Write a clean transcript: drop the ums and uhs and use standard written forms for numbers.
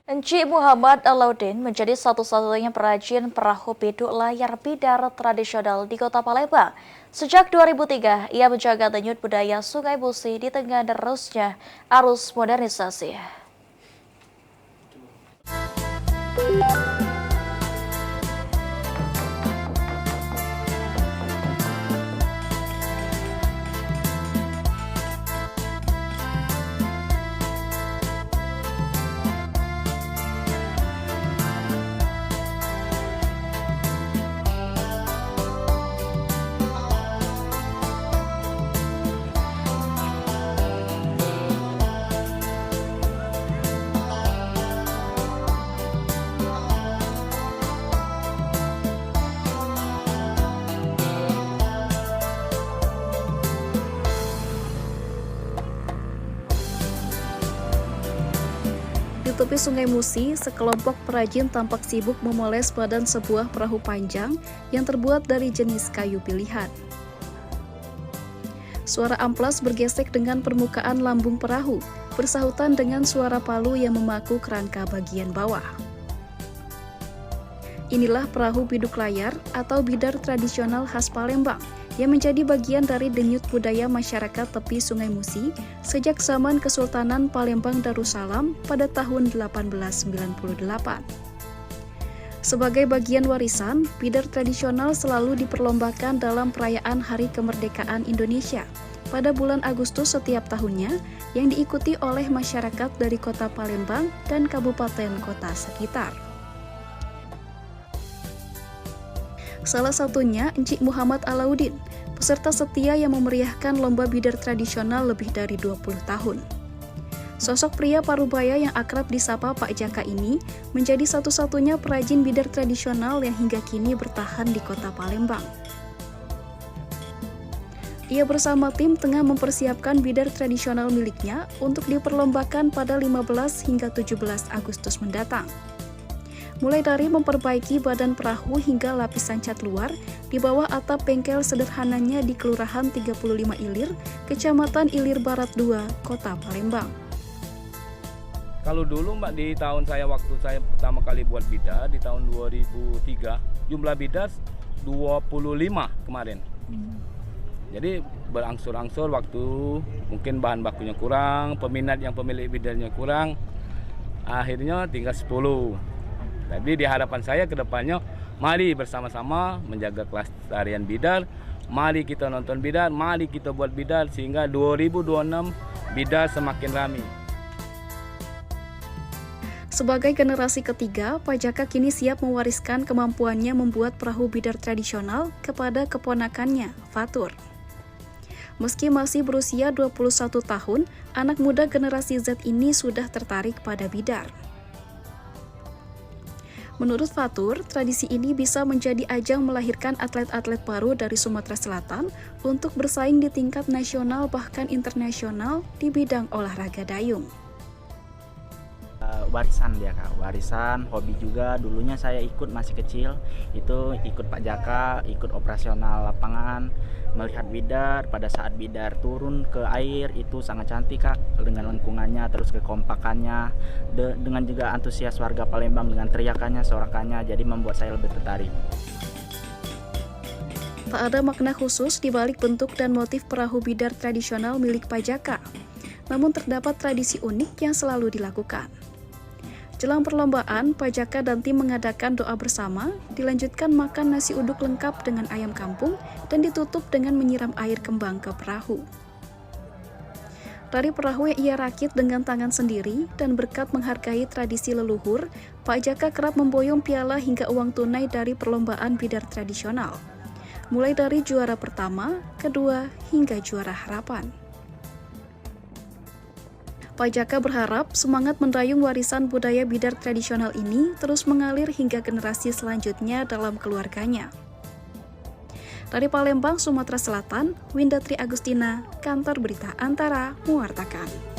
Encik Muhammad Alauddin menjadi satu-satunya perajin perahu biduk layar bidar tradisional di Kota Palembang. Sejak 2003, ia menjaga denyut budaya Sungai Musi di tengah derasnya arus modernisasi. Di tepi Sungai Musi, sekelompok perajin tampak sibuk memoles badan sebuah perahu panjang yang terbuat dari jenis kayu pilihan. Suara amplas bergesek dengan permukaan lambung perahu, bersahutan dengan suara palu yang memaku kerangka bagian bawah. Inilah perahu biduk layar atau bidar tradisional khas Palembang yang menjadi bagian dari denyut budaya masyarakat tepi Sungai Musi sejak zaman Kesultanan Palembang Darussalam pada tahun 1898. Sebagai bagian warisan, bidar tradisional selalu diperlombakan dalam perayaan Hari Kemerdekaan Indonesia pada bulan Agustus setiap tahunnya yang diikuti oleh masyarakat dari Kota Palembang dan kabupaten kota sekitar. Salah satunya Encik Muhammad Alauddin, peserta setia yang memeriahkan lomba bidar tradisional lebih dari 20 tahun. Sosok pria parubaya yang akrab disapa Pak Jaka ini menjadi satu-satunya perajin bidar tradisional yang hingga kini bertahan di Kota Palembang. Ia bersama tim tengah mempersiapkan bidar tradisional miliknya untuk diperlombakan pada 15 hingga 17 Agustus mendatang. Mulai dari memperbaiki badan perahu hingga lapisan cat luar di bawah atap bengkel sederhananya di Kelurahan 35 Ilir, Kecamatan Ilir Barat 2, Kota Palembang. Kalau dulu Mbak, di tahun waktu saya pertama kali buat bidar di tahun 2003, jumlah bidar 25 kemarin. Jadi berangsur-angsur waktu mungkin bahan bakunya kurang, peminat yang pemilik bidarnya kurang, akhirnya tinggal 10. Tapi di harapan saya ke depannya, mari bersama-sama menjaga kelestarian bidar, mari kita nonton bidar, mari kita buat bidar sehingga 2026 bidar semakin ramai. Sebagai generasi ketiga, Pak Jaka kini siap mewariskan kemampuannya membuat perahu bidar tradisional kepada keponakannya, Fatur. Meski masih berusia 21 tahun, anak muda generasi Z ini sudah tertarik pada bidar. Menurut Fatur, tradisi ini bisa menjadi ajang melahirkan atlet-atlet baru dari Sumatera Selatan untuk bersaing di tingkat nasional bahkan internasional di bidang olahraga dayung. Warisan dia Kak, warisan, hobi juga. Dulunya saya ikut masih kecil, itu ikut Pak Jaka, ikut operasional lapangan, melihat bidar. Pada saat bidar turun ke air itu sangat cantik Kak, dengan lengkungannya, terus kekompakannya, dengan juga antusias warga Palembang dengan teriakannya, sorakannya, jadi membuat saya lebih tertarik. Tak ada makna khusus di balik bentuk dan motif perahu bidar tradisional milik Pak Jaka, namun terdapat tradisi unik yang selalu dilakukan. Jelang perlombaan, Pak Jaka dan tim mengadakan doa bersama, dilanjutkan makan nasi uduk lengkap dengan ayam kampung, dan ditutup dengan menyiram air kembang ke perahu. Dari perahu yang ia rakit dengan tangan sendiri, dan berkat menghargai tradisi leluhur, Pak Jaka kerap memboyong piala hingga uang tunai dari perlombaan bidar tradisional. Mulai dari juara pertama, kedua, hingga juara harapan. Pak Jaka berharap semangat mendayung warisan budaya bidar tradisional ini terus mengalir hingga generasi selanjutnya dalam keluarganya. Dari Palembang, Sumatera Selatan, Winda Tri Agustina, Kantor Berita Antara, mewartakan.